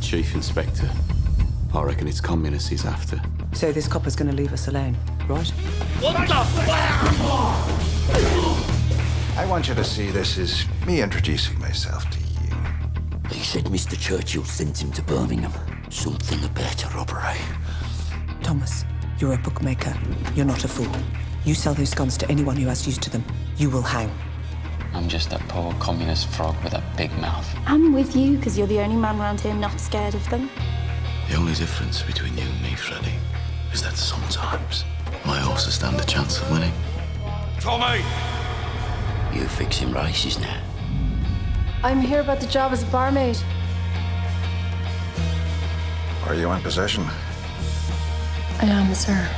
Chief Inspector. I reckon it's communists he's after. So this copper's gonna leave us alone, right? What the fuck? I want you to see this as me introducing myself to you. He said Mr. Churchill sent him to Birmingham. Something about a robbery. Thomas, you're a bookmaker. You're not a fool. You sell those guns to anyone who has use to them, you will hang. I'm just a poor communist frog with a big mouth. I'm with you because you're the only man around here not scared of them. The only difference between you and me, Freddy, is that sometimes my horses stand a chance of winning. Tommy! You fixing races now. I'm here about the job as a barmaid. Are you in possession? I am, sir.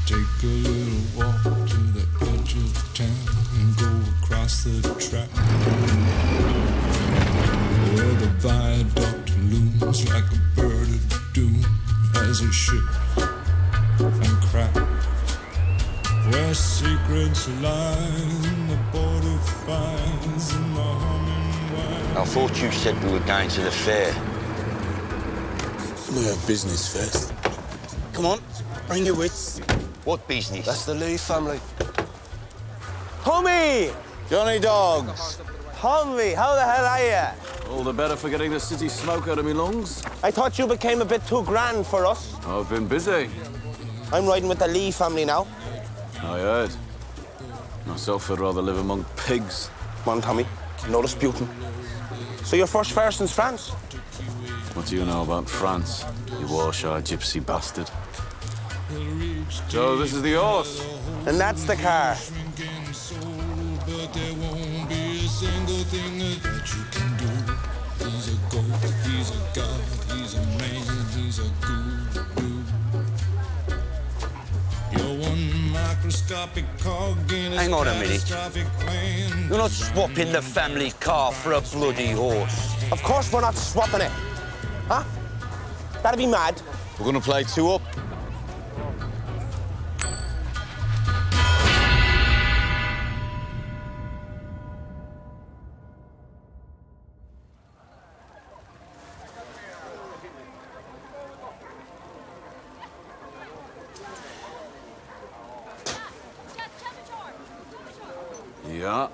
Take a little walk to the edge of town and go across the track where the viaduct looms like a bird of doom as it shifts and cracks, where secrets lie in the border fires and the humming wire. I thought you said we were going to the fair. We have business first. Come on, bring your wits. What business? That's the Lee family. Tommy! Johnny Dogs. Tommy, how the hell are you? All the better for getting the city smoke out of me lungs. I thought you became a bit too grand for us. I've been busy. I'm riding with the Lee family now. I heard. Myself, I'd rather live among pigs. Come on, Tommy. No disputing. So your first fare since France? What do you know about France, you war-shy gypsy bastard? So this is the horse. And that's the car. But there won't be a single thing that you can do. He's a ghost, he's a god, he's a man, he's a guru. You're one microscopic cog in Hang on a minute. catastrophic plan. You're not swapping the family car for a bloody horse. Of course we're not swapping it. Huh? That'd be mad. We're gonna play two up. Yeah.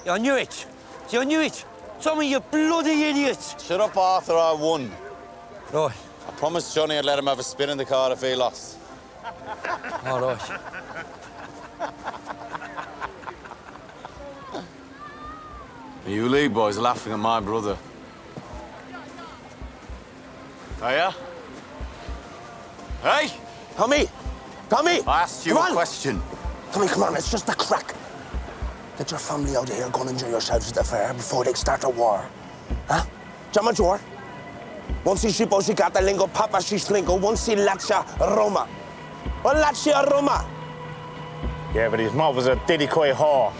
I knew it. See, I knew it. Tommy, you bloody idiot. Shut up, Arthur, I won. Right. I promised Johnny I'd let him have a spin in the car if he lost. All right. You Lee boys laughing at my brother. Are ya? Hey! Tommy! Tommy! I asked you Come a on. question. Tommy, come on, it's just a crack. Get your family out of here, go and enjoy yourselves at the fair before they start a war. Huh? John Major? Non si scippocicata lingo papa si slingo, non si lascia Roma. Non lascia Roma. Yeah, but his mother's a diddy-quay whore.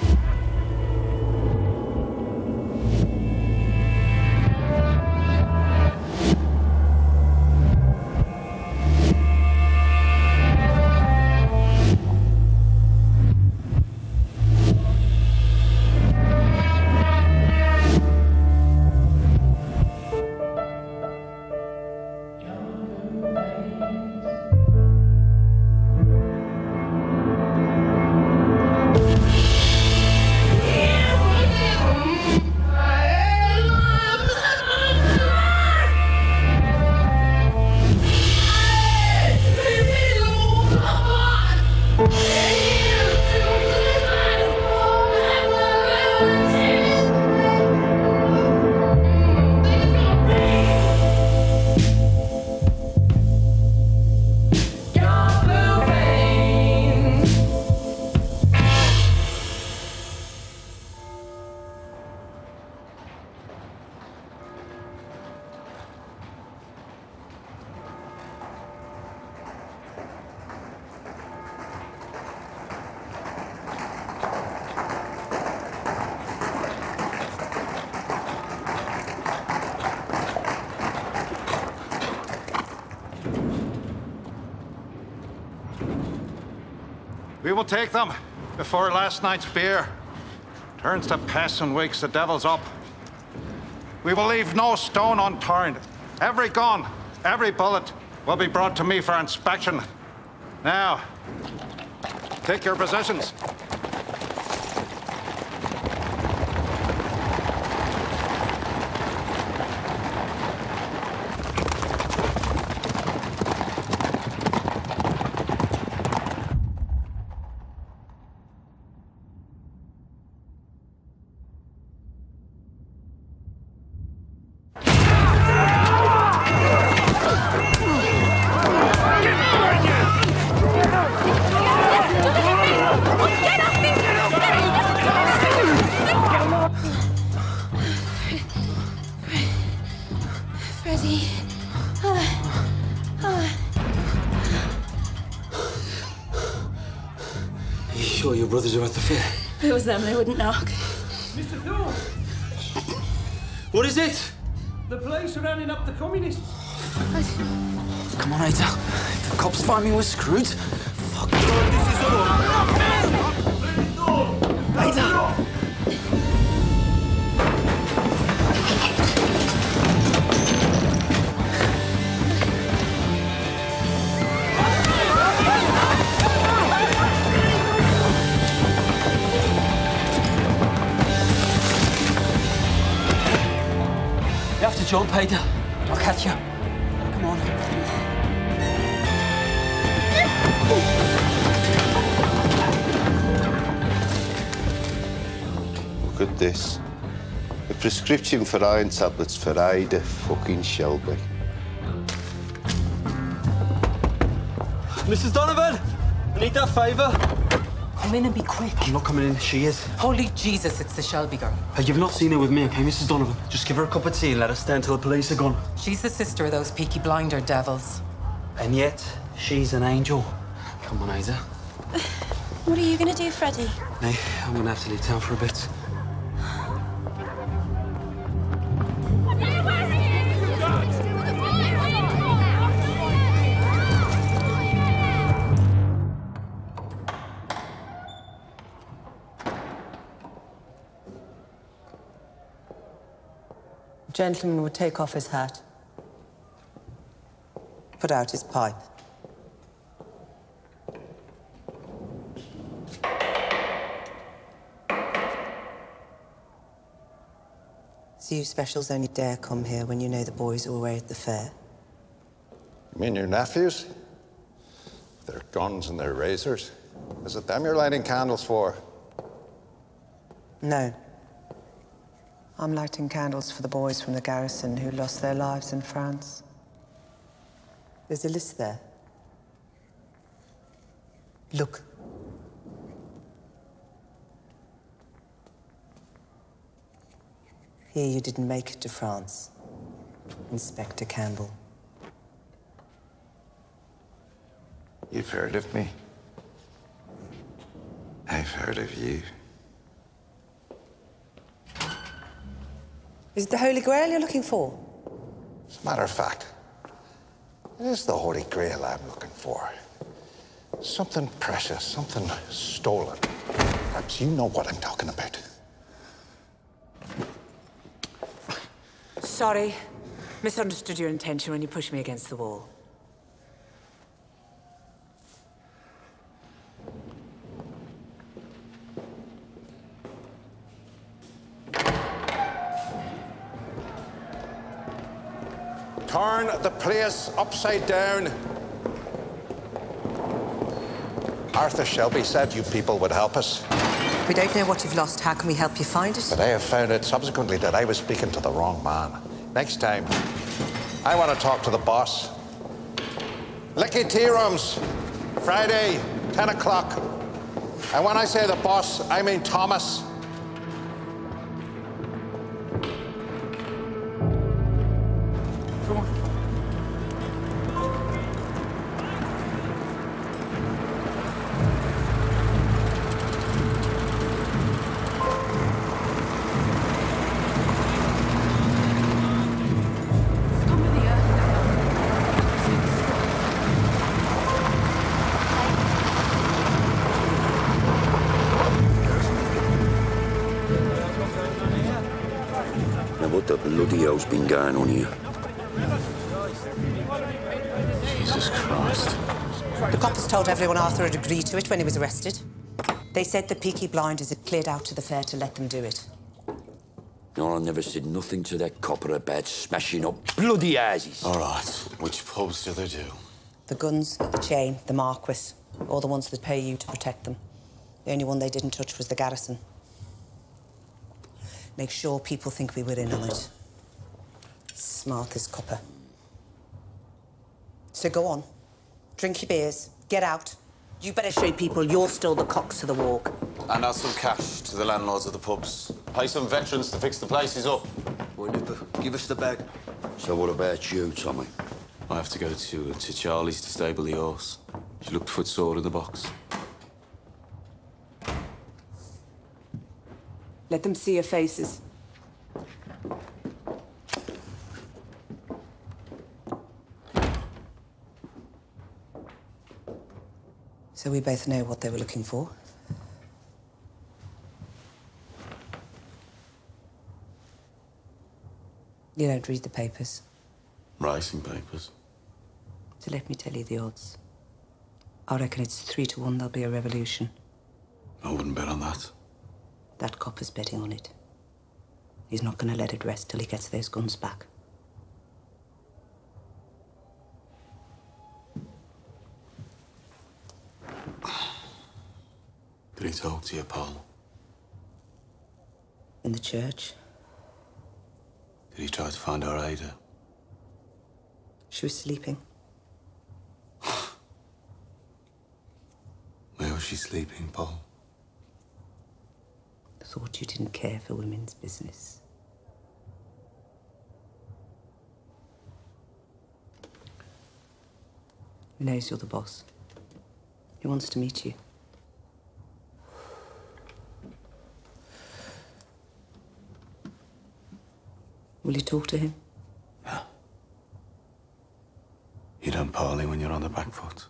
We will take them before last night's beer turns to piss and wakes the devils up. We will leave no stone unturned. Every gun, every bullet will be brought to me for inspection. Now, take your positions. Freddie. Are you sure your brothers are at the fair? If it was them, they wouldn't knock. Mr. Thorne, What is it? the police are rounding up the communists. Come on, Ada. If the cops find me, we're screwed. Fuck. Ada! You have to jump, Ada. I'll catch you. Come on. Look at this. A prescription for iron tablets for Ida fucking Shelby. Mrs. Donovan! I need that favour. Come in and be quick. I'm not coming in. She is. Holy Jesus, it's the Shelby girl. You've not seen her with me, okay, Mrs. Donovan? Just give her a cup of tea and let her stay until the police are gone. She's the sister of those Peaky blinder devils. And yet, she's an angel. Come on, Ada. What are you going to do, Freddie? Hey, I'm gonna have to leave town for a bit. Gentleman would take off his hat, put out his pipe. So you specials only dare come here when you know the boys are away at the fair? You mean your nephews? Their guns and their razors? Is it them you're lighting candles for? No. I'm lighting candles for the boys from the garrison who lost their lives in France. There's a list there. Look. Here you didn't make it to France, Inspector Campbell. You've heard of me. I've heard of you. Is it the Holy Grail you're looking for? As a matter of fact, it is the Holy Grail I'm looking for. Something precious, something stolen. Perhaps you know what I'm talking about. Sorry. Misunderstood your intention when you pushed me against the wall. Turn the place upside down. Arthur Shelby said you people would help us. We don't know what you've lost. How can we help you find it? But I have found out subsequently that I was speaking to the wrong man. Next time, I want to talk to the boss. Licky Tea Rooms, Friday, 10 o'clock. And when I say the boss, I mean Thomas. what the bloody hell's been going on here? Jesus Christ. The coppers told everyone Arthur had agreed to it when he was arrested. They said the Peaky blinders had cleared out to the fair to let them do it. No, I never said nothing to that copper about smashing up bloody houses. All right. Which pubs do they do? The Guns, the Chain, the Marquis, all the ones that pay you to protect them. The only one they didn't touch was the Garrison. Make sure people think we were in on it. Smart as copper. So go on. Drink your beers. Get out. You better show people you're still the cocks of the walk. And add some cash to the landlords of the pubs. Pay some veterans to fix the places up. Well, Nipper, give us the bag. So what about you, Tommy? I have to go to Charlie's to stable the horse. She looked footsore in the box. Let them see your faces. So we both know what they were looking for. You don't read the papers. Racing papers. So let me tell you the odds. I reckon it's 3 to 1 there'll be a revolution. I wouldn't bet on that. That copper's betting on it. He's not going to let it rest till he gets those guns back. Did he talk to you, Paul? In the church. Did he try to find our Ada? She was sleeping. Where was she sleeping, Paul? Thought you didn't care for women's business. He knows you're the boss. He wants to meet you. Will you talk to him? Yeah. You don't parley when you're on the back foot.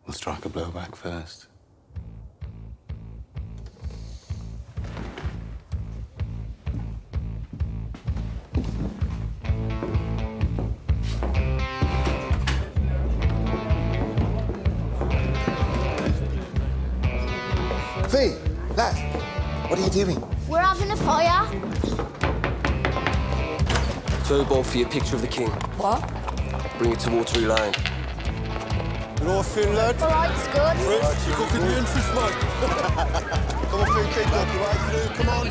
We'll strike a blow back first. Fee, lad, what are you doing? We're having a fire. Turbo for your picture of the king. What? Bring it to Waterloo Lane. You all feeling, lad? All right, it's good. Fritz, you're cooking the interest, mate. Come on, Fee, keep looking right through. Come on.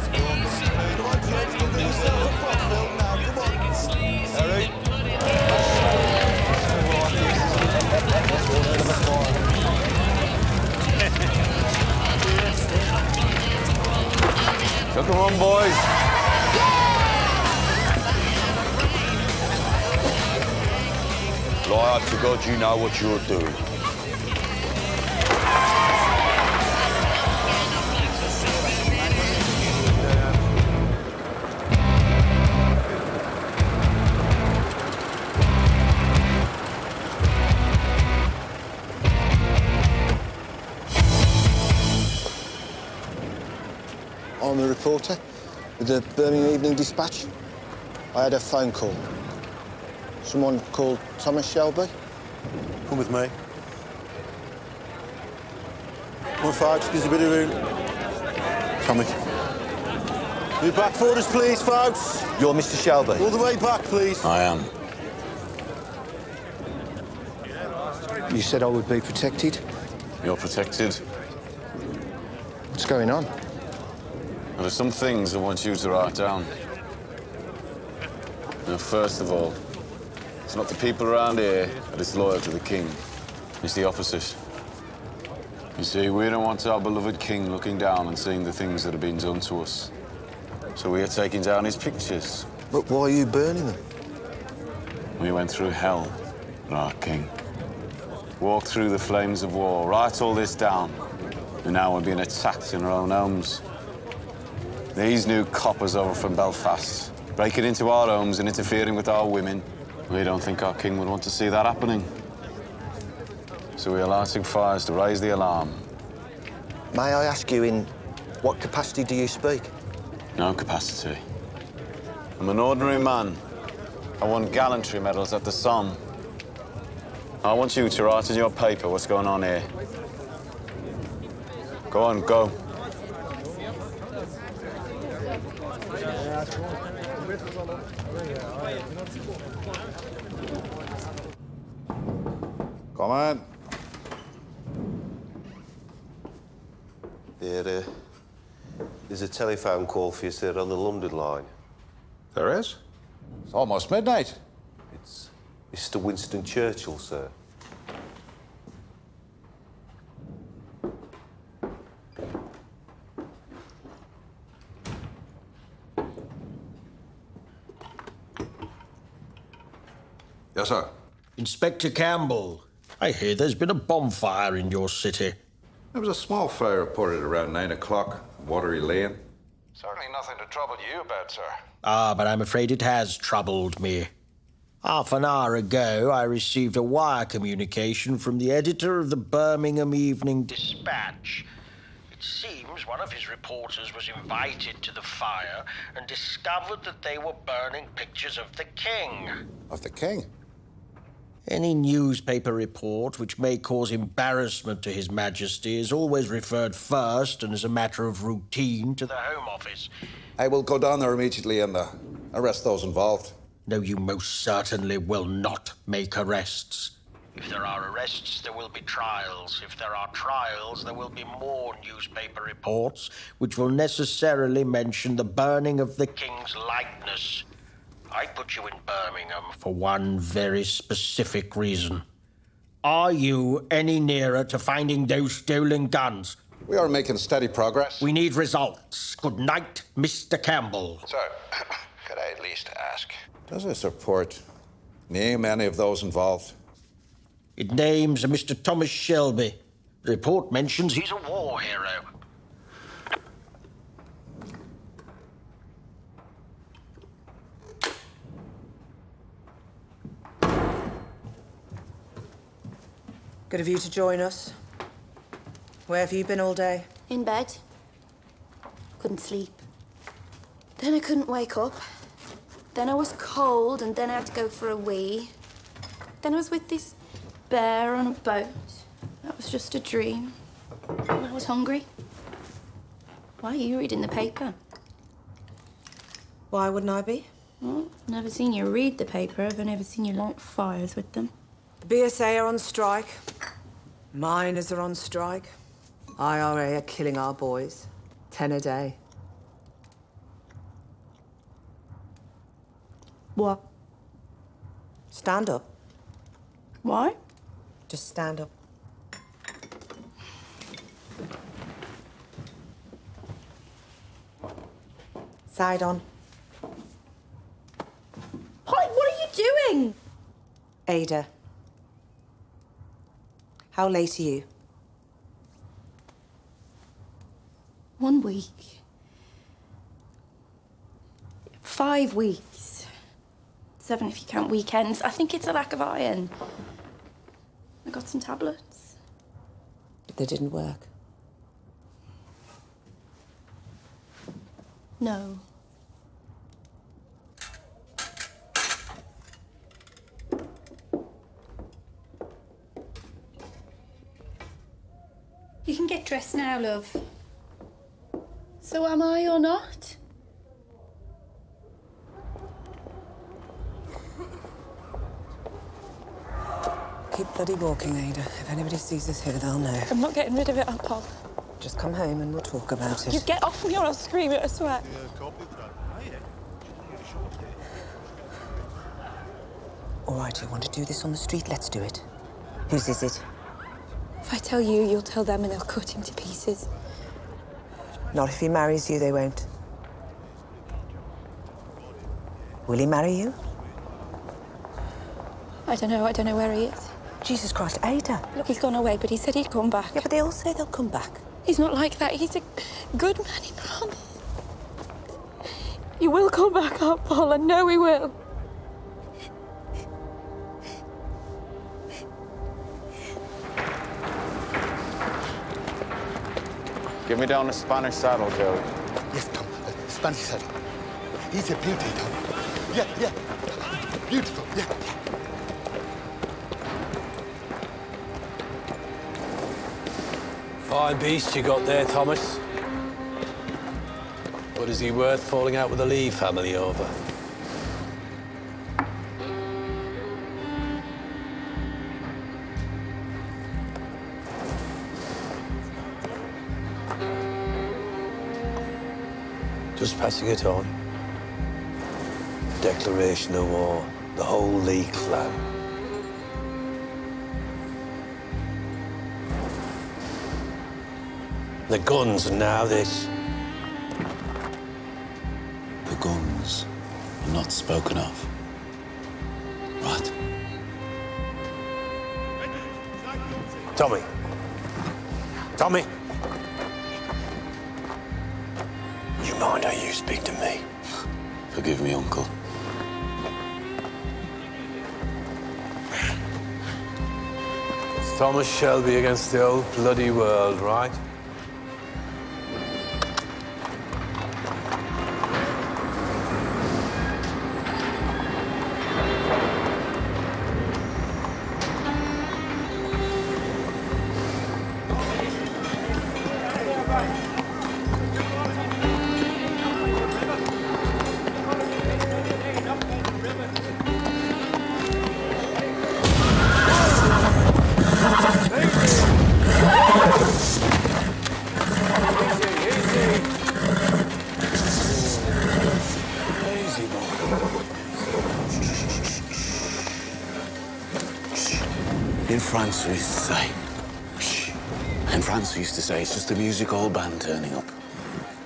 Come on, James, you'll do yourself a pop film now. Come on. Harry. So come on, boys. Lie up to God, you know what you're doing. I'm a reporter with the Birmingham Evening Dispatch. I had a phone call. Someone called Thomas Shelby. Come with me. Come on, folks, there's a bit of room. Tommy. Move back for us, please, folks. You're Mr. Shelby? All the way back, please. I am. You said I would be protected. You're protected. What's going on? There are some things I want you to write down. Now, first of all, it's not the people around here that is loyal to the king. It's the opposite. You see, we don't want our beloved king looking down and seeing the things that have been done to us. So we are taking down his pictures. But why are you burning them? We went through hell for our king. Walked through the flames of war, write all this down. And now we're being attacked in our own homes. These new coppers over from Belfast, breaking into our homes and interfering with our women. We don't think our king would want to see that happening. So we are lighting fires to raise the alarm. May I ask you, in what capacity do you speak? No capacity. I'm an ordinary man. I won gallantry medals at the Somme. I want you to write in your paper what's going on here. Go on, go. Come on. There's a telephone call for you, sir, on the London line. There is? It's almost midnight. It's Mr. Winston Churchill, sir. Yes, sir. Inspector Campbell, I hear there's been a bonfire in your city. There was a small fire reported around 9 o'clock, Watery Lane. Certainly nothing to trouble you about, sir. Ah, but I'm afraid it has troubled me. Half an hour ago, I received a wire communication from the editor of the Birmingham Evening Dispatch. It seems one of his reporters was invited to the fire and discovered that they were burning pictures of the king. Of the king? Any newspaper report which may cause embarrassment to His Majesty is always referred first and as a matter of routine to the Home Office. I will go down there immediately and arrest those involved. No, you most certainly will not make arrests. If there are arrests, there will be trials. If there are trials, there will be more newspaper reports, which will necessarily mention the burning of the king's likeness. I put you in Birmingham for one very specific reason. Are you any nearer to finding those stolen guns? We are making steady progress. We need results. Good night, Mr. Campbell. Sir, could I at least ask? Does this report name any of those involved? It names a Mr. Thomas Shelby. The report mentions he's a war hero. Good of you to join us. Where have you been all day? In bed. Couldn't sleep. Then I couldn't wake up. Then I was cold, and then I had to go for a wee. Then I was with this bear on a boat. That was just a dream. And I was hungry. Why are you reading the paper? Why wouldn't I be? Well, I've never seen you read the paper. I've never seen you light fires with them. The BSA are on strike. Miners are on strike. IRA are killing our boys. 10 a day. What? Stand up. Why? Just stand up. Side on. What are you doing? Ada. How late are you? 1 week. 5 weeks. 7 if you count weekends. I think it's a lack of iron. I got some tablets. But they didn't work. No. You can get dressed now, love. So am I or not? Keep bloody walking, Ada. If anybody sees us here, they'll know. I'm not getting rid of it, Paul. Just come home and we'll talk about it. You get off me or I'll scream it, I swear. All right, you want to do this on the street? Let's do it. Whose is it? If I tell you, you'll tell them and they'll cut him to pieces. Not if he marries you, they won't. Will he marry you? I don't know where he is. Jesus Christ, Ada. Look, he's gone away, but he said he'd come back. Yeah, but they all say they'll come back. He's not like that. He's a good man, he promised. He will come back up, Paul. I know he will. Give me down a Spanish saddle, Joe. Yes, come. Fancy said. He's a beauty, Tom. Yeah. Beautiful, yeah. Fine beast you got there, Thomas. What is he worth falling out with the Lee family over? Just passing it on. Declaration of war. The whole Lee clan. The guns, and now this. The guns are not spoken of. Right? Tommy. Tommy. You mind how you speak to me? Forgive me, Uncle. It's Thomas Shelby against the old bloody world, right? In France, we used to say, shh. In France, we used to say, it's just a music hall band turning up.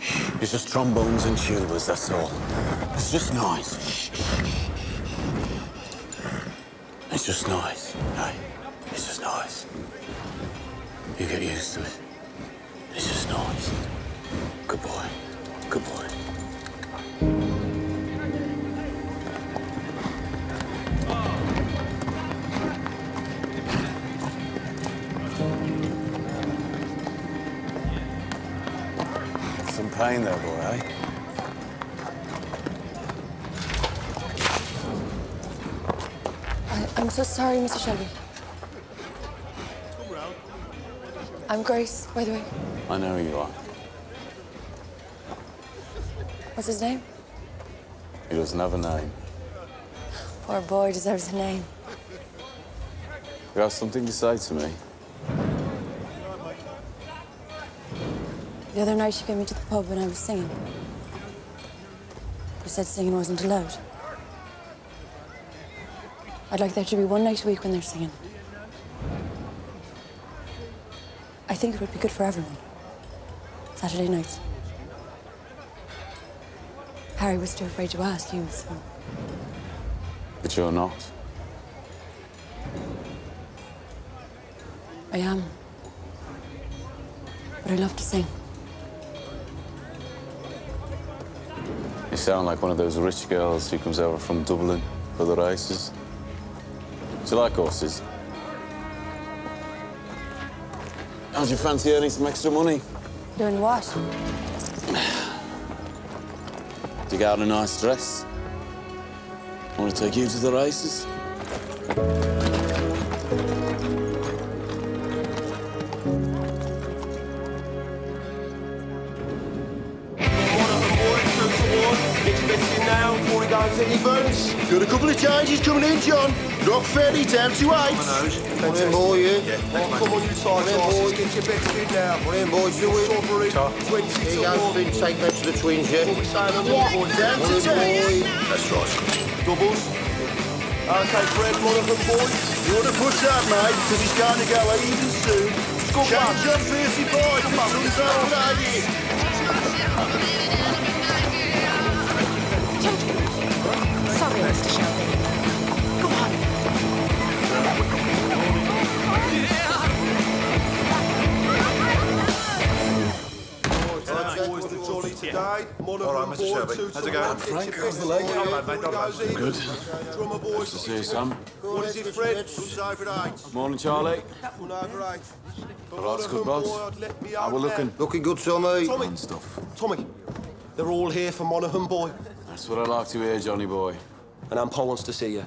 Shh. It's just trombones and tubas, that's all. It's just noise. Shh. It's just noise, right? It's just noise. You get used to it. It's just noise. Good boy. Good boy. Some pain there, boy, eh? I'm so sorry, Mr. Shelby. I'm Grace, by the way. I know who you are. What's his name? He doesn't have a name. Poor boy deserves a name. You have something to say to me? The other night, she came into the pub when I was singing. She said singing wasn't allowed. I'd like there to be one night a week when they're singing. I think it would be good for everyone. Saturday nights. Harry was too afraid to ask you, so... But you're not. I am. But I love to sing. You sound like one of those rich girls who comes over from Dublin for the races. Do you like horses? How'd you fancy earning some extra money? Doing what? Do you get out a nice dress? I want to take you to the races. Now, before he goes any burns. Got a couple of changes coming in, John. Rock Ferry down to 8. Come in, boy, yeah. Come on, you tight asses. Get your bets in now. Come in, boys, do it. Here you go, Finn. Take that to the twins, yeah? Down to 10. That's right. Doubles. Okay, Fred, one of them, boys. You want to push that, mate, because he's going to go even soon. Change up, Fiercey boys. The sun's out, lady. Sorry, Mr. Shelby. Go on. All right, Mr. Shelby. How's it going? Frank, how's the leg? Good. Nice to see you, Sam. What is it, Fred? Guns over 8. Morning, Charlie. One over 8. All right, good, boss. How we looking? Looking good, Tommy. And stuff. Tommy, They're all here for Monaghan, boy. That's what I like to hear, Johnny boy. And Aunt Paul wants to see you.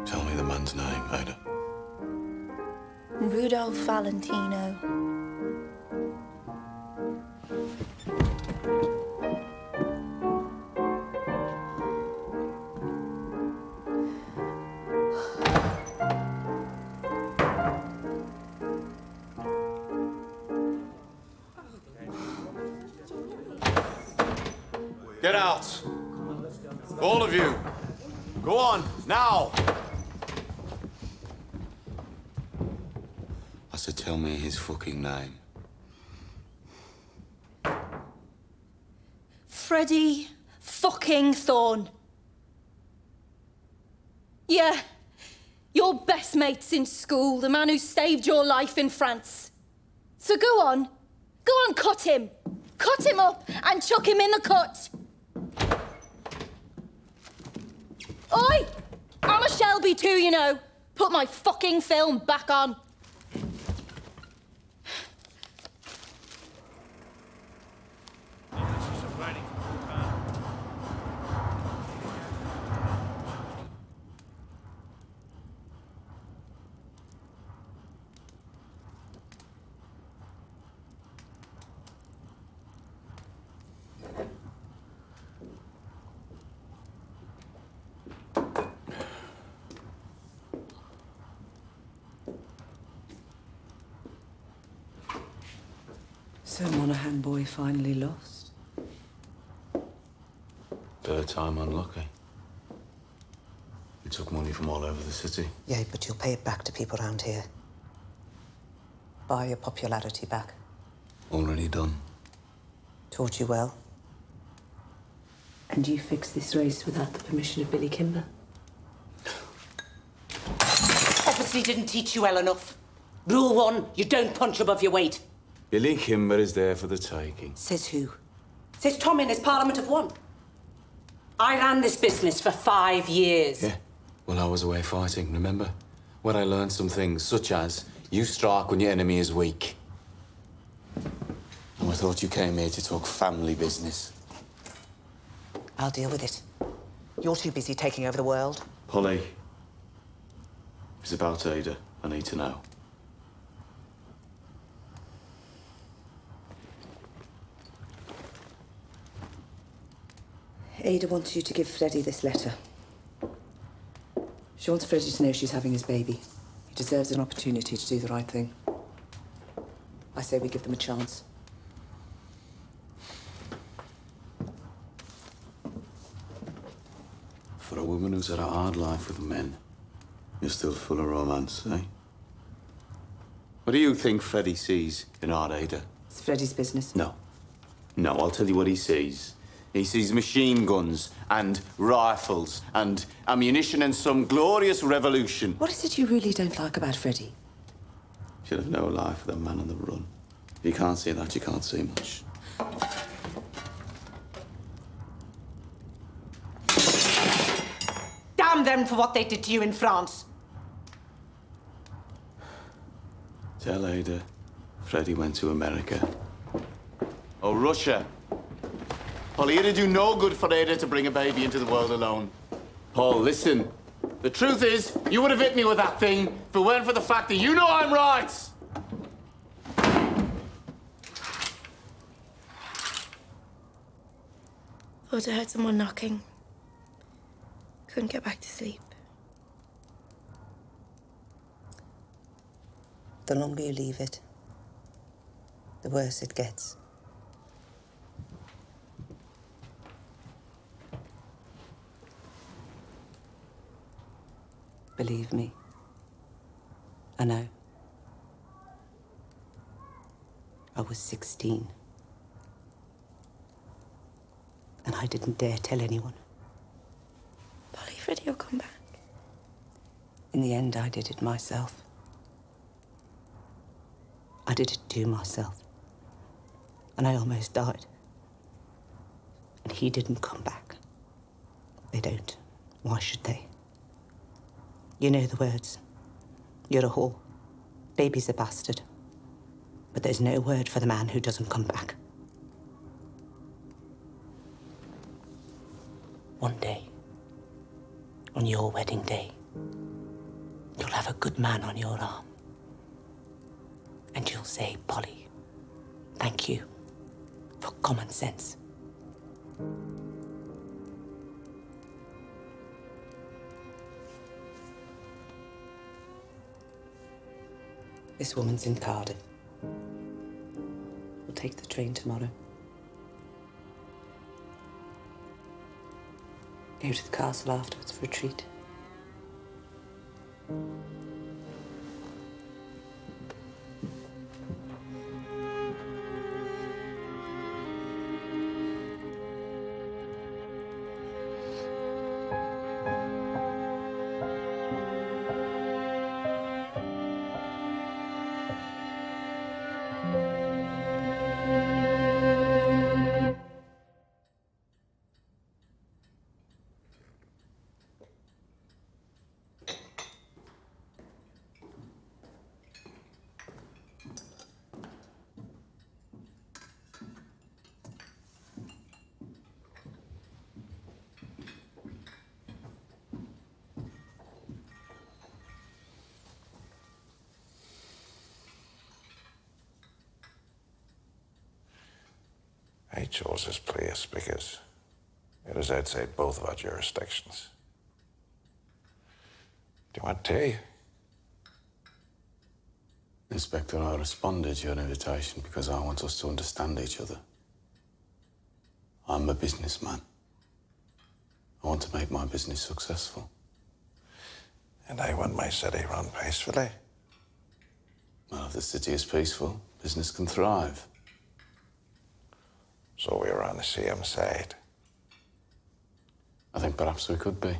Tell me the man's name, Ada. Rudolph Valentino. Get out. All of you. Go on, now. I said, tell me his fucking name. Freddie fucking Thorne. Yeah. Your best mate since school, the man who saved your life in France. So go on, cut him. Cut him up and chuck him in the cut. Oi! I'm a Shelby too, you know. Put my fucking film back on. So Monaghan boy finally lost? Third time unlucky. We took money from all over the city. Yeah, but you'll pay it back to people around here. Buy your popularity back. Already done. Taught you well. And you fixed this race without the permission of Billy Kimber? Obviously didn't teach you well enough. Rule 1, you don't punch above your weight. Billy Kimber is there for the taking. Says who? Says Tom in his Parliament of One. I ran this business for 5 years. Yeah. Well, I was away fighting, remember? Where I learned some things, such as you strike when your enemy is weak. And I thought you came here to talk family business. I'll deal with it. You're too busy taking over the world. Polly, it's about Ada. I need to know. Ada wants you to give Freddie this letter. She wants Freddie to know she's having his baby. He deserves an opportunity to do the right thing. I say we give them a chance. For a woman who's had a hard life with men, you're still full of romance, eh? What do you think Freddie sees in our Ada? It's Freddie's business. No. No, I'll tell you what he sees. He sees machine guns and rifles and ammunition and some glorious revolution. What is it you really don't like about Freddie? Should have no life with a man on the run. If you can't see that, you can't see much. Damn them for what they did to you in France. Tell Ada Freddie went to America. Oh, Russia. Polly, it'd do no good for Ada to bring a baby into the world alone. Paul, listen. The truth is, you would have hit me with that thing if it weren't for the fact that you know I'm right. Thought I heard someone knocking. Couldn't get back to sleep. The longer you leave it, the worse it gets. Believe me, I know. I was 16. And I didn't dare tell anyone. Polly, Freddie will come back. In the end, I did it myself. I did it to myself. And I almost died. And he didn't come back. They don't. Why should they? You know the words. You're a whore. Baby's a bastard. But there's no word for the man who doesn't come back. One day, on your wedding day, you'll have a good man on your arm. And you'll say, Polly, thank you for common sense. This woman's in Cardiff. We'll take the train tomorrow. Go to the castle afterwards for a treat. I chose this place because it is outside both of our jurisdictions. Do you want tea? Inspector, I responded to your invitation because I want us to understand each other. I'm a businessman. I want to make my business successful. And I want my city run peacefully. Well, if the city is peaceful, business can thrive. So we're on the same side. I think perhaps we could be.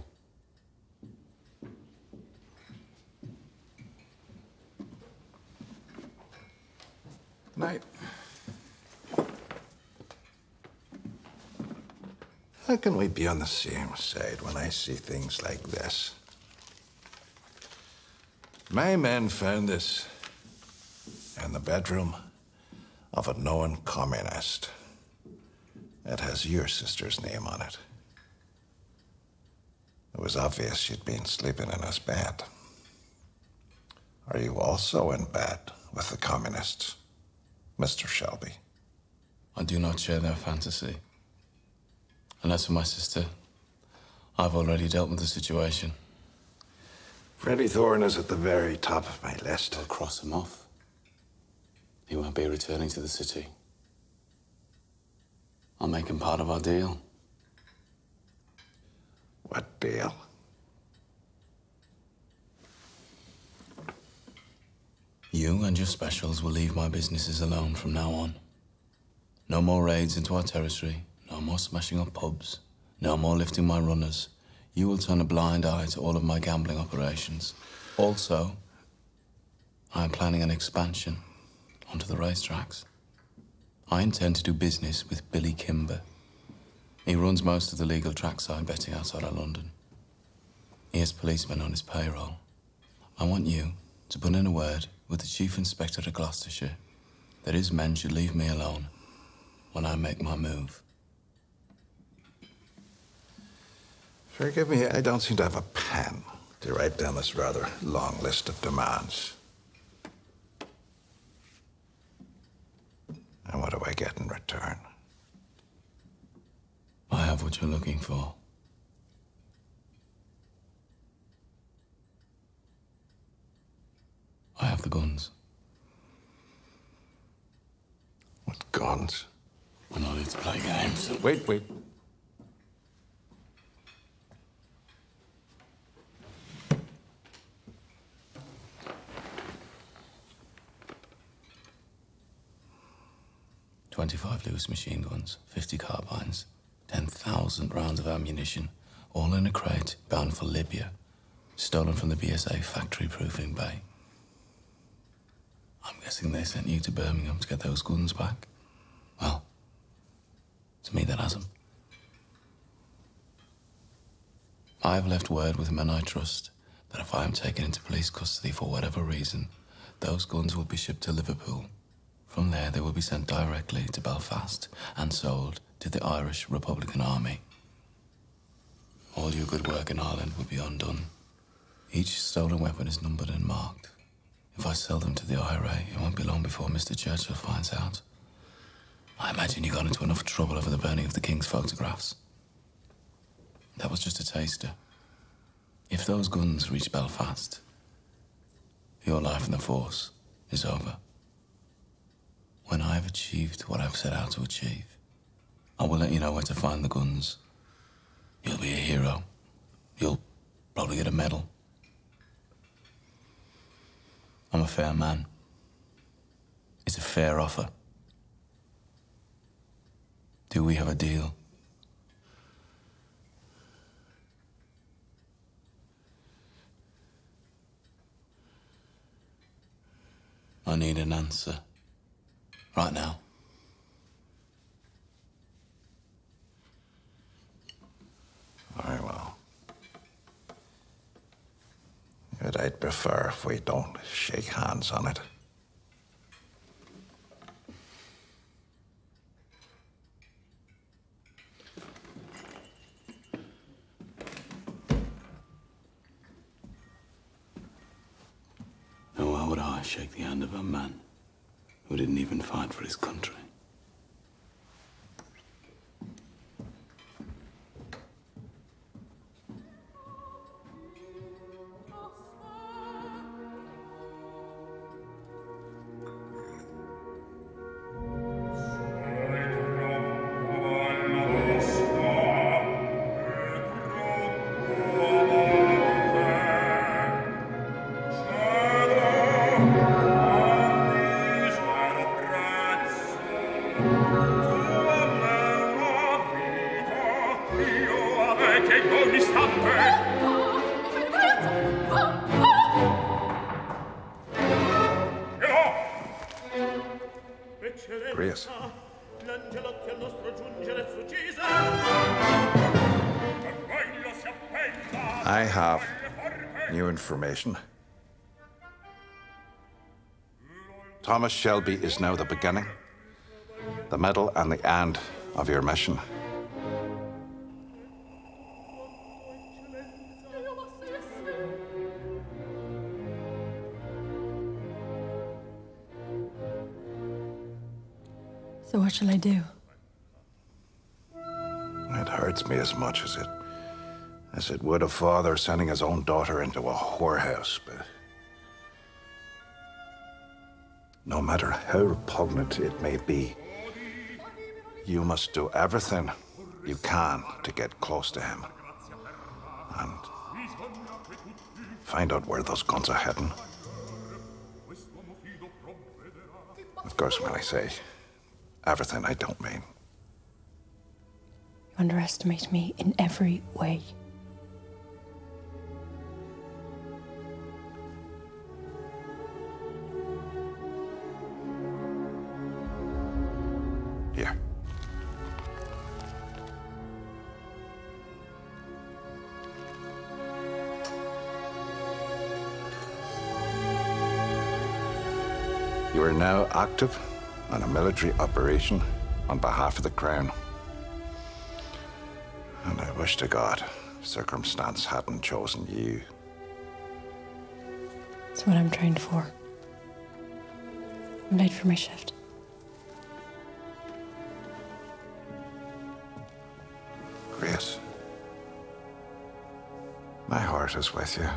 Night. How can we be on the same side when I see things like this? My men found this in the bedroom of a known communist. It has your sister's name on it. It was obvious she'd been sleeping in his bed. Are you also in bed with the communists, Mr. Shelby? I do not share their fantasy. And as for my sister, I've already dealt with the situation. Freddie Thorne is at the very top of my list. I'll cross him off. He won't be returning to the city. I'll make him part of our deal. What deal? You and your specials will leave my businesses alone from now on. No more raids into our territory, no more smashing up pubs, no more lifting my runners. You will turn a blind eye to all of my gambling operations. Also, I am planning an expansion onto the racetracks. I intend to do business with Billy Kimber. He runs most of the legal trackside betting outside of London. He has policemen on his payroll. I want you to put in a word with the Chief Inspector of Gloucestershire that his men should leave me alone when I make my move. Forgive me, I don't seem to have a pen to write down this rather long list of demands. And what do I get in return? I have what what you're looking for. I have the guns. What guns? We're not here to play games. Wait. 25 Lewis machine guns, 50 carbines, 10,000 rounds of ammunition, all in a crate bound for Libya, stolen from the BSA factory proofing bay. I'm guessing they sent you to Birmingham to get those guns back. Well, to me that hasn't. I've left word with men I trust that if I am taken into police custody for whatever reason, those guns will be shipped to Liverpool. From there, they will be sent directly to Belfast and sold to the Irish Republican Army. All your good work in Ireland will be undone. Each stolen weapon is numbered and marked. If I sell them to the IRA, it won't be long before Mr. Churchill finds out. I imagine you got into enough trouble over the burning of the King's photographs. That was just a taster. If those guns reach Belfast, your life in the force is over. When I've achieved what I've set out to achieve, I will let you know where to find the guns. You'll be a hero. You'll probably get a medal. I'm a fair man. It's a fair offer. Do we have a deal? I need an answer. Right now. Very well. But I'd prefer if we don't shake hands on it. And why would I shake the hand of a man who didn't even fight for his country? Grace. I have new information. Thomas Shelby is now the beginning, the middle, and the end of your mission. So what shall I do? It hurts me as much as it would a father sending his own daughter into a whorehouse, but no matter how repugnant it may be, you must do everything you can to get close to him and find out where those guns are heading. Of course, when I say everything, I don't mean. You underestimate me in every way. Here. You are now active on a military operation on behalf of the Crown. And I wish to God circumstance hadn't chosen you. That's what I'm trained for. I'm late for my shift. Grace. heart is with you.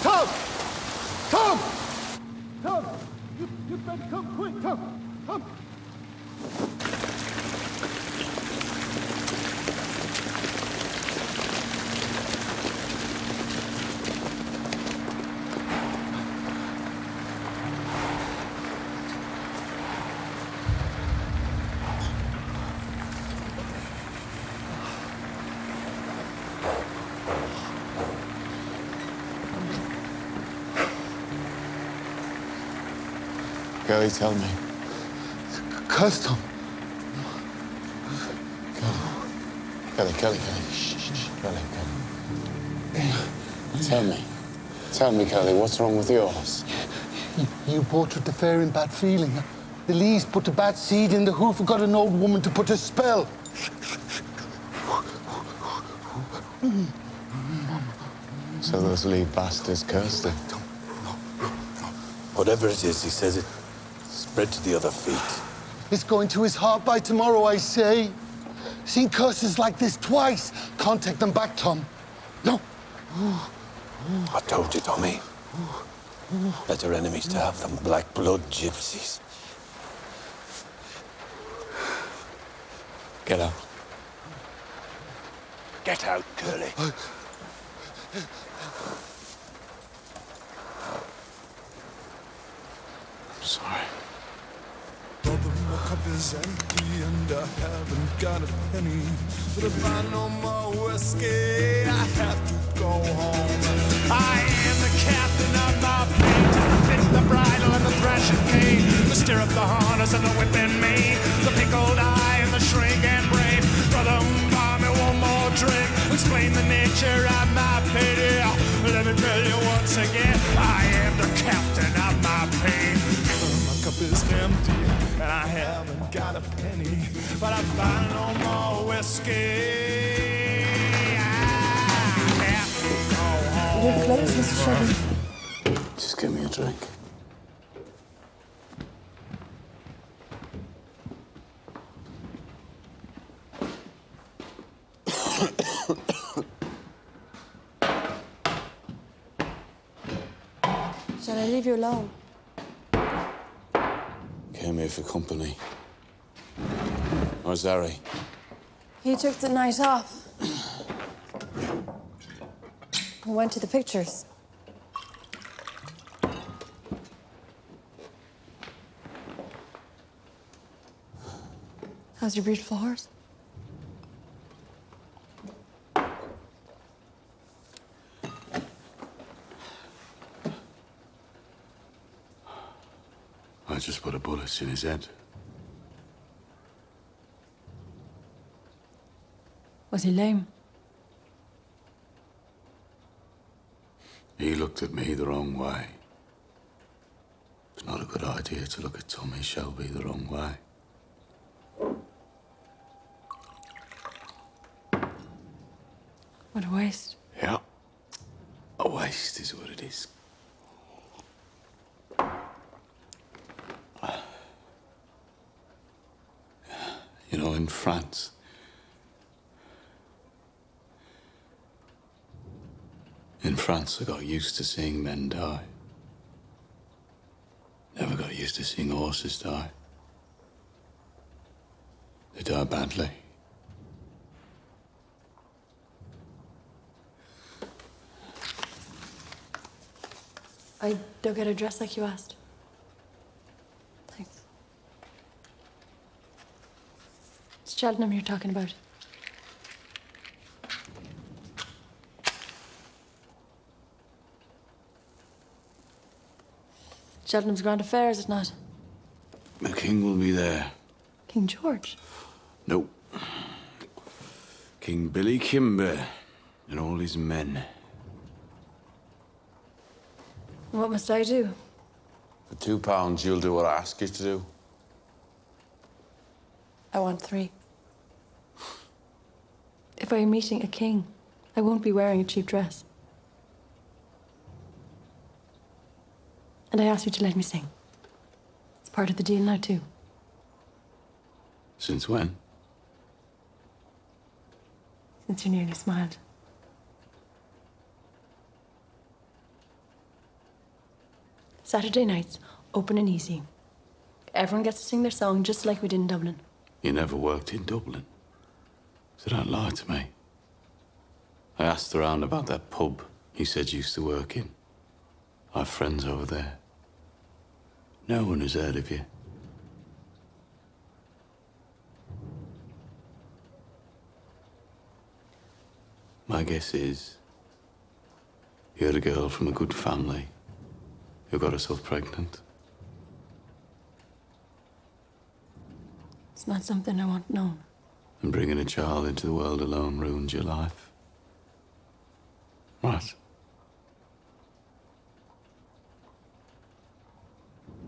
Tom! Tom! Tom! You better come quick, Tom! Tom! Kelly, tell me. Custom. Kelly. Shh. Kelly. Tell me, Kelly, what's wrong with yours? You bought with the fair and bad feeling. The Lees put a bad seed in the hoof and got an old woman to put a spell. So those Lee bastards cursed him. Whatever it is, he says it spread to the other feet. It's going to his heart by tomorrow, I say. Seen curses like this twice. Can't take them back, Tom. No. I told you, Tommy. Better enemies to have than black blood gypsies. Get out. Get out, Curly. I'm sorry. Brother, my cup is empty and I haven't got a penny. But if I no more whiskey, I have to go home. I am the captain of my fate, just the bit, the bridle, and the thrashing cane, the stirrup, the harness, and the whip in me, the pickled eye and the shrink and brain. Brother, buy me one more drink, explain the nature of my pity. Let me tell you once again, I am the captain of my pain. My cup is empty and I haven't got a penny, but I find no more whiskey. I have to go home. You're close, Mr. Shelby. Just give me a drink. Shall I leave you alone? Came here for company. Where's Harry? He took the night off. We went to the pictures. How's your beautiful horse? I just put a bullet in his head. Was he lame? He looked at me the wrong way. It's not a good idea to look at Tommy Shelby the wrong way. What a waste. Yeah. A waste is what it is. You know, in France, I got used to seeing men die. Never got used to seeing horses die. They die badly. I don't get her dressed like you asked. Thanks. It's Cheltenham you're talking about. Cheltenham's grand affair, is it not? The king will be there. King George. No. King Billy Kimber and all his men. What must I do? For £2, you'll do what I ask you to do. I want 3. If I am meeting a king, I won't be wearing a cheap dress. And I asked you to let me sing. It's part of the deal now, too. Since when? Since you nearly smiled. Saturday nights, open and easy. Everyone gets to sing their song just like we did in Dublin. You never worked in Dublin. So don't lie to me. I asked around about that pub he said you used to work in. I have friends over there. No one has heard of you. My guess is you're a girl from a good family who got herself pregnant. It's not something I want known. And bringing a child into the world alone ruined your life. Right.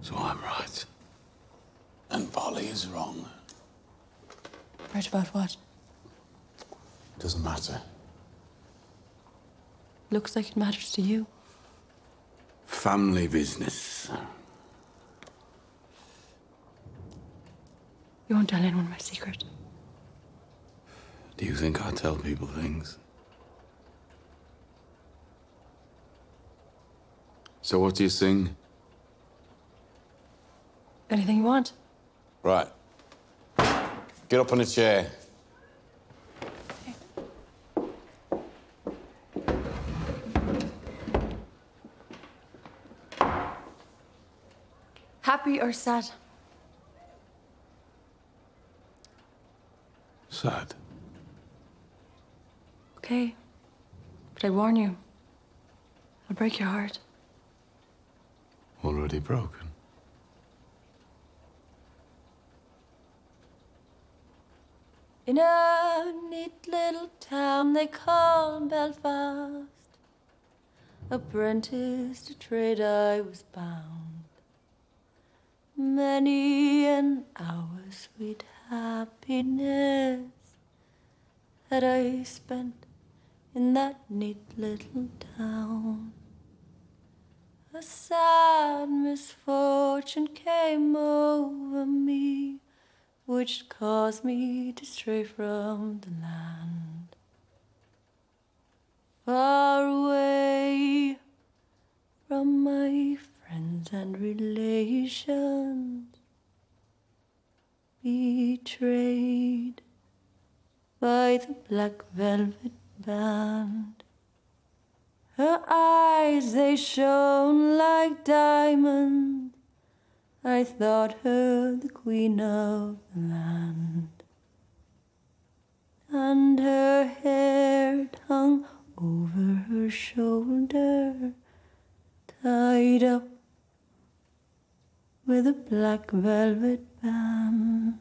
So I'm right. And Polly is wrong. Right about what? Doesn't matter. Looks like it matters to you. Family business. You won't tell anyone my secret. Do you think I tell people things? So what do you sing? Anything you want. Right. Get up on a chair. Happy or sad? Sad. Okay. But I warn you, I'll break your heart. Already broken. In a neat little town they call Belfast, apprentice to trade I was bound. Many an hour sweet happiness that I spent in that neat little town. A sad misfortune came over me, which caused me to stray from the land. Far away from my friends and relations, betrayed by the black velvet band. Her eyes, they shone like diamonds. I thought her the queen of the land. And her hair hung over her shoulder, tied up with a black velvet band.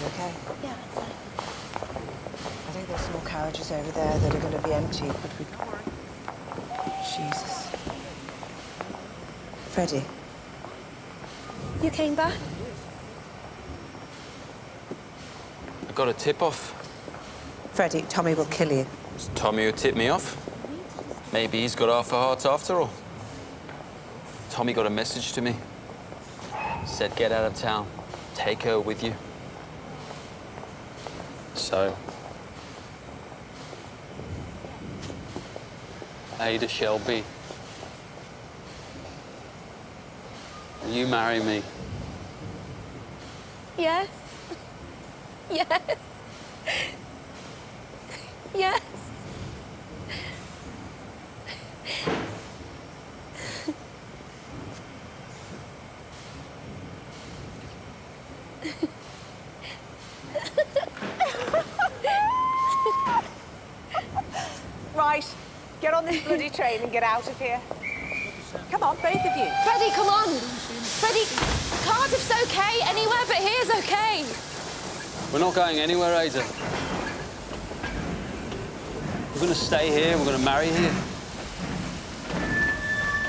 Okay? Yeah, it's fine. I think there's more carriages over there that are going to be empty, but we... Jesus. Freddie. You came back? I got a tip-off. Freddie, Tommy will kill you. It's Tommy who tipped me off. Maybe he's got half a heart after all. Tommy got a message to me. Said get out of town. Take her with you. So, Ada Shelby. Will you marry me? Yes. Yes. Yes. Right, get on this bloody train and get out of here. Come on, both of you. Freddie, come on. Freddie, Cardiff's okay. Anywhere but here's okay. We're not going anywhere, Ada. We're going to stay here. We're going to marry here.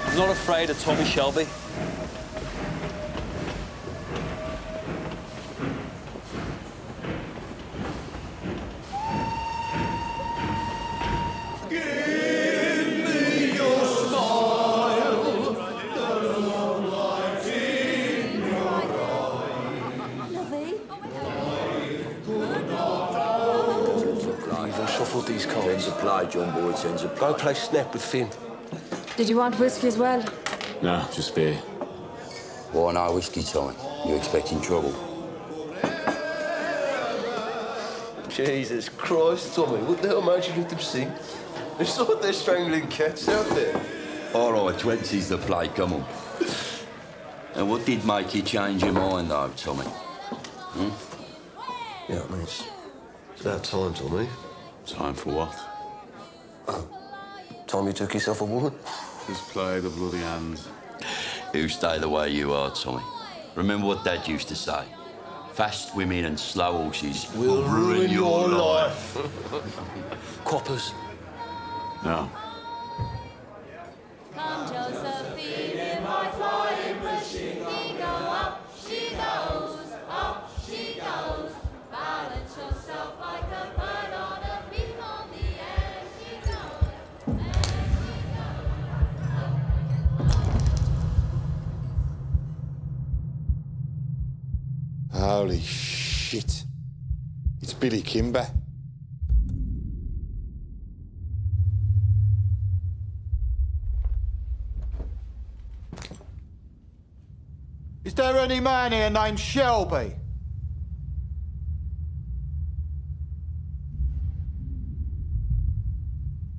I'm not afraid of Tommy Shelby. These cards. Tens apply, John Boy, tens apply. Go play snap with Finn. Did you want whiskey as well? No, just beer. Why no whiskey, Tommy? You expecting trouble? Jesus Christ, Tommy, what the hell made you let them sing? It's like they're strangling cats out there. All right, 20's the play, come on. And what did make you change your mind, though, Tommy? Yeah, I mean, it's about time, Tommy. Time for what? Time you took yourself a woman? Just play the bloody hand. You stay the way you are, Tommy. Remember what Dad used to say. Fast women and slow horses will ruin your life. Coppers. No. Come, Josephine, in my flying machine. He go up, she goes, up she goes. Balance yourself like a bird on a beam on the air. She goes, and she goes. Holy shit. It's Billy Kimber. Is there any man here named Shelby?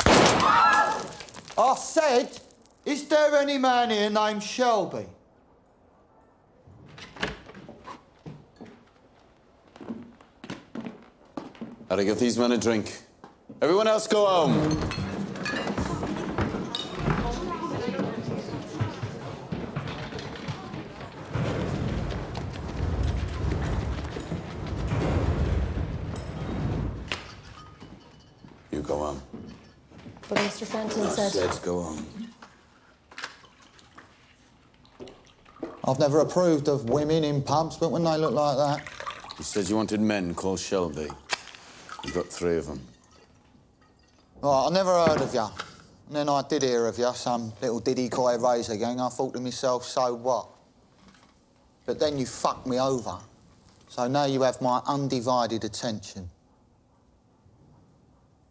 I said, is there any man here named Shelby? Gotta give these men a drink. Everyone else go home. You go home. But Mr. Fenton said... Let's go home. I've never approved of women in pubs, but when they look like that... You said you wanted men called Shelby. You got 3 of them. Right, I never heard of you. And then I did hear of you, some little diddy-coy razor gang. I thought to myself, so what? But then you fucked me over. So now you have my undivided attention.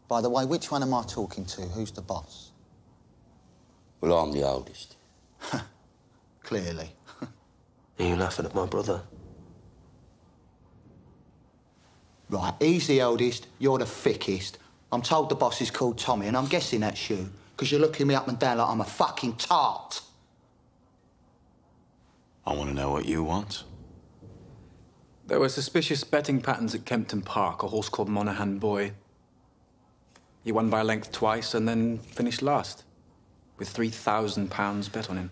By the way, which one am I talking to? Who's the boss? Well, I'm the oldest. Clearly. Are you laughing at my brother? Right, he's the eldest, you're the thickest. I'm told the boss is called Tommy, and I'm guessing that's you, because you're looking me up and down like I'm a fucking tart. I want to know what you want. There were suspicious betting patterns at Kempton Park, a horse called Monaghan Boy. He won by a length twice and then finished last, with £3,000 bet on him.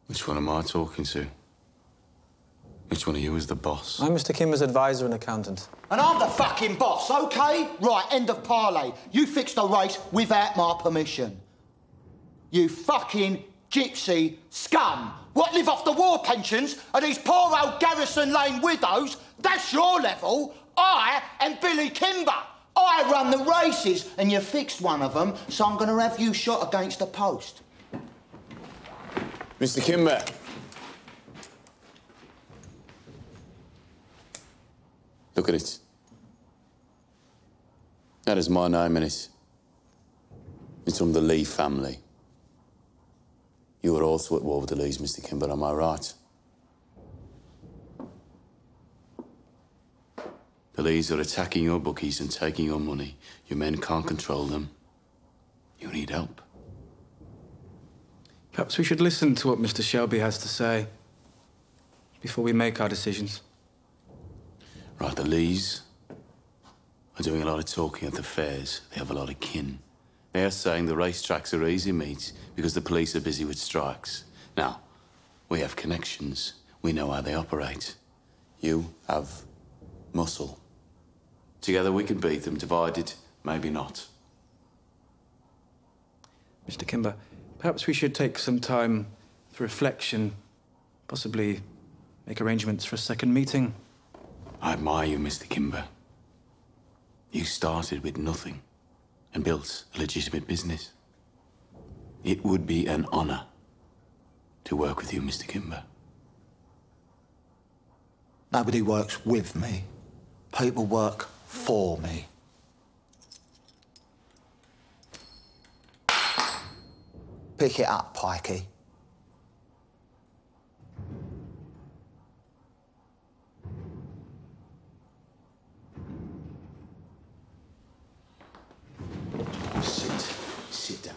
Which one am I talking to? Which one of you is the boss? I'm Mr. Kimber's advisor and accountant. And I'm the fucking boss, OK? Right, end of parley. You fixed the race without my permission. You fucking gypsy scum. What, live off the war pensions of these poor old Garrison Lane widows? That's your level. I am Billy Kimber. I run the races, and you fixed one of them, so I'm going to have you shot against a post. Mr. Kimber. Look at it. That is my name in it. It's from the Lee family. You were also at war with the Lees, Mr. Kimber, am I right? The Lees are attacking your bookies and taking your money. Your men can't control them. You need help. Perhaps we should listen to what Mr. Shelby has to say before we make our decisions. Right, the Lees are doing a lot of talking at the fairs. They have a lot of kin. They are saying the racetracks are easy meat because the police are busy with strikes. Now, we have connections. We know how they operate. You have muscle. Together we can beat them. Divided, maybe not. Mr. Kimber, perhaps we should take some time for reflection, possibly make arrangements for a second meeting. I admire you, Mr. Kimber. You started with nothing and built a legitimate business. It would be an honor to work with you, Mr. Kimber. Nobody works with me. People work for me. Pick it up, Pikey. Sit down.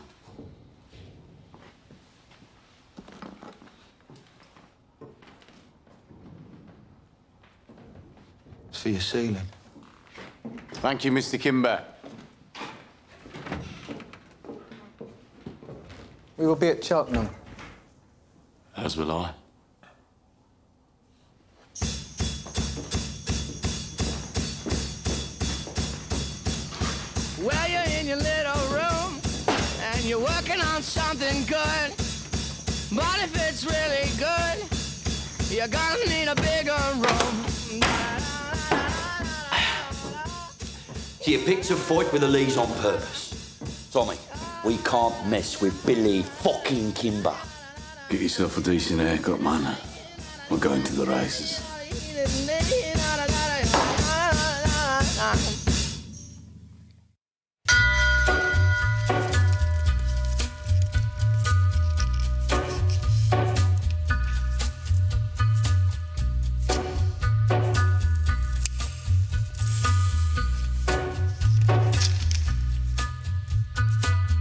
It's for your ceiling. Thank you, Mr. Kimber. We will be at Cheltenham. As will I. Well, you're in your little room and you're working on something good. But if it's really good, you're gonna need a bigger room. So you picked a fight with the Lees on purpose. Tommy, we can't mess with Billy fucking Kimber. Get yourself a decent haircut, man. We're going to the races.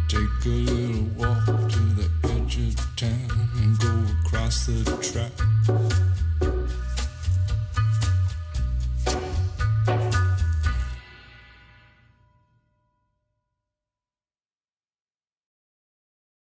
Take a little walk to the edge of town and go across the track.